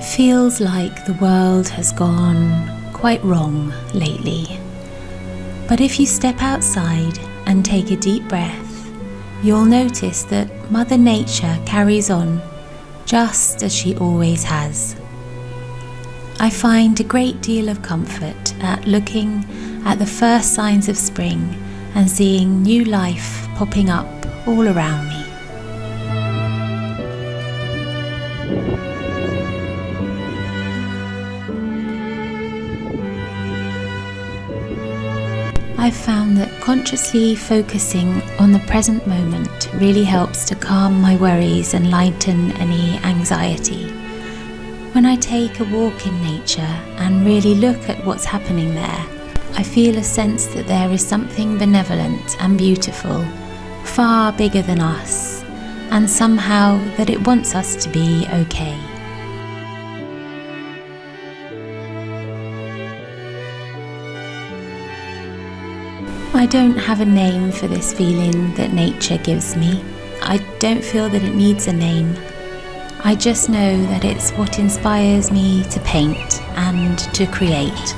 feels like the world has gone quite wrong lately. But if you step outside and take a deep breath, you'll notice that Mother Nature carries on just as she always has. I find a great deal of comfort at looking at the first signs of spring and seeing new life popping up all around me. I've found that consciously focusing on the present moment really helps to calm my worries and lighten any anxiety. When I take a walk in nature and really look at what's happening there, I feel a sense that there is something benevolent and beautiful, far bigger than us, and somehow that it wants us to be okay. I don't have a name for this feeling that nature gives me. I don't feel that it needs a name. I just know that it's what inspires me to paint and to create.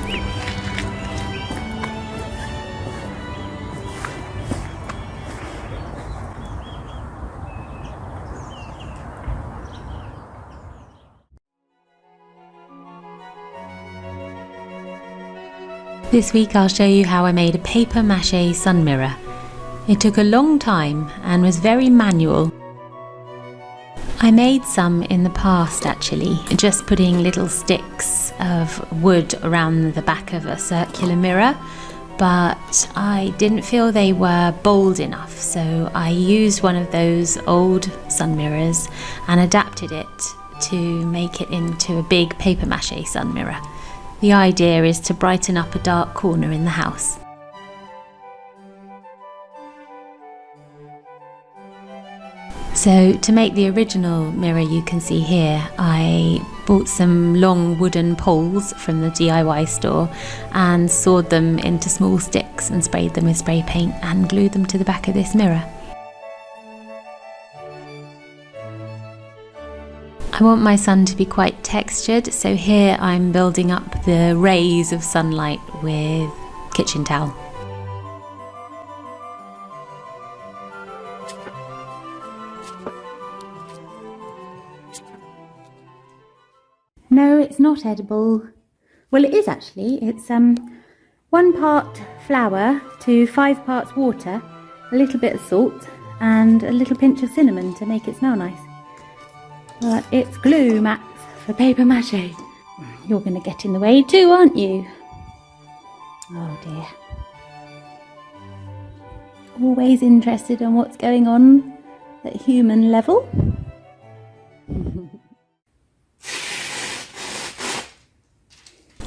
This week I'll show you how I made a paper maché sun mirror. It took a long time and was very manual. I made some in the past actually, just putting little sticks of wood around the back of a circular mirror, but I didn't feel they were bold enough, so I used one of those old sun mirrors and adapted it to make it into a big paper maché sun mirror. The idea is to brighten up a dark corner in the house. So to make the original mirror you can see here, I bought some long wooden poles from the DIY store and sawed them into small sticks and sprayed them with spray paint and glued them to the back of this mirror. I want my sun to be quite textured, so here I'm building up the rays of sunlight with kitchen towel. No, it's not edible. Well, it is actually. It's 1 part flour to 5 parts water, a little bit of salt and a little pinch of cinnamon to make it smell nice. But it's glue, Max, for paper mache. You're going to get in the way too, aren't you? Oh dear. Always interested in what's going on at human level.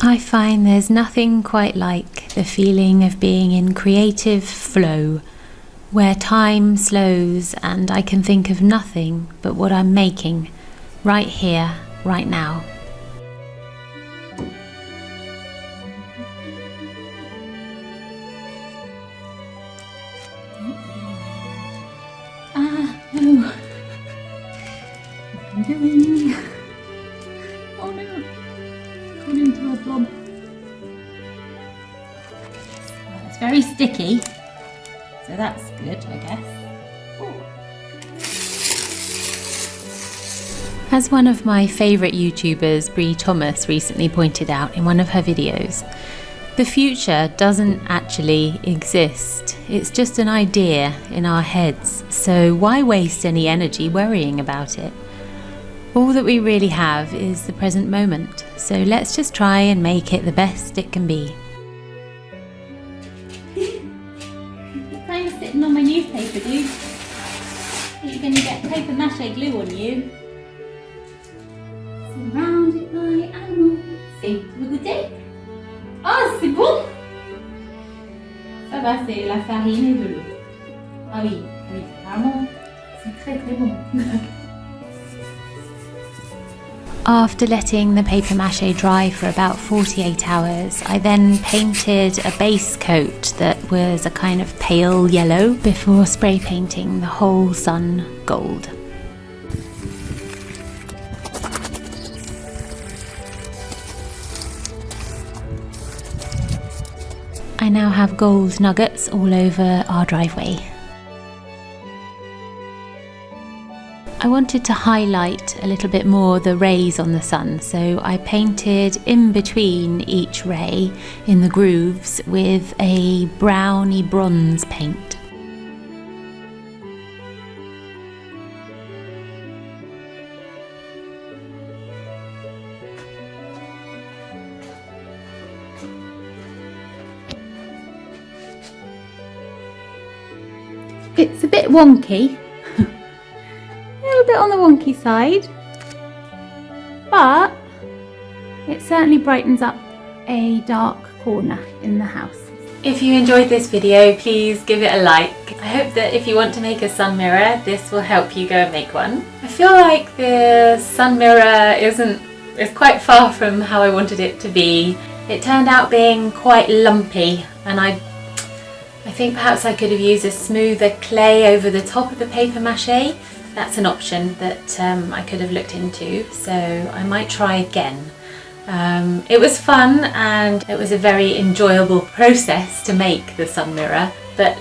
I find there's nothing quite like the feeling of being in creative flow, where time slows and I can think of nothing but what I'm making, right here, right now. No. What am I doing? Oh no. Gone into a blob. Well, it's very sticky, so that's good, I guess. As one of my favourite YouTubers, Brie Thomas, recently pointed out in one of her videos, the future doesn't actually exist. It's just an idea in our heads, so why waste any energy worrying about it? All that we really have is the present moment, so let's just try and make it the best it can be. You're kind of sitting on my newspaper, dude. You're going to get paper mache glue on you. Surrounded by animals. C'est le goûter? Oh, c'est bon! Ça va, c'est la farine et de l'eau. Ah oui, oui, vraiment, c'est très très bon. After letting the paper mache dry for about 48 hours, I then painted a base coat that was a kind of pale yellow before spray painting the whole sun gold. I now have gold nuggets all over our driveway. I wanted to highlight a little bit more the rays on the sun, so I painted in between each ray in the grooves with a browny bronze paint. It's a bit wonky, a little bit on the wonky side, but it certainly brightens up a dark corner in the house. If you enjoyed this video, please give it a like. I hope that if you want to make a sun mirror, this will help you go and make one. I feel like the sun mirror is quite far from how I wanted it to be. It turned out being quite lumpy, and I think perhaps I could have used a smoother clay over the top of the paper mache. That's an option that I could have looked into, so I might try again. It was fun and it was a very enjoyable process to make the sun mirror, but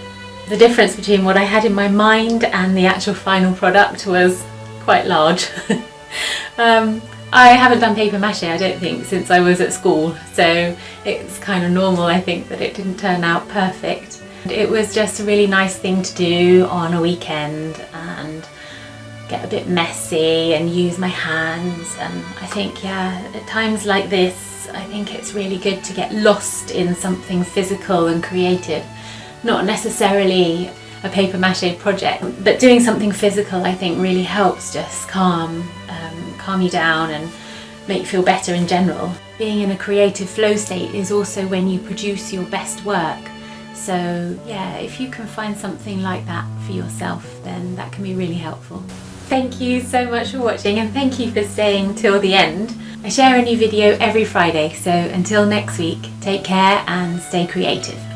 the difference between what I had in my mind and the actual final product was quite large. I haven't done paper mache, I don't think, since I was at school, so it's kind of normal, I think, that it didn't turn out perfect. It was just a really nice thing to do on a weekend and get a bit messy and use my hands, and I think, yeah, at times like this I think it's really good to get lost in something physical and creative, not necessarily a paper mache project, but doing something physical I think really helps just calm you down and make you feel better in general. Being in a creative flow state is also when you produce your best work. So yeah, if you can find something like that for yourself, then that can be really helpful. Thank you so much for watching, and thank you for staying till the end. I share a new video every Friday, so until next week, take care and stay creative.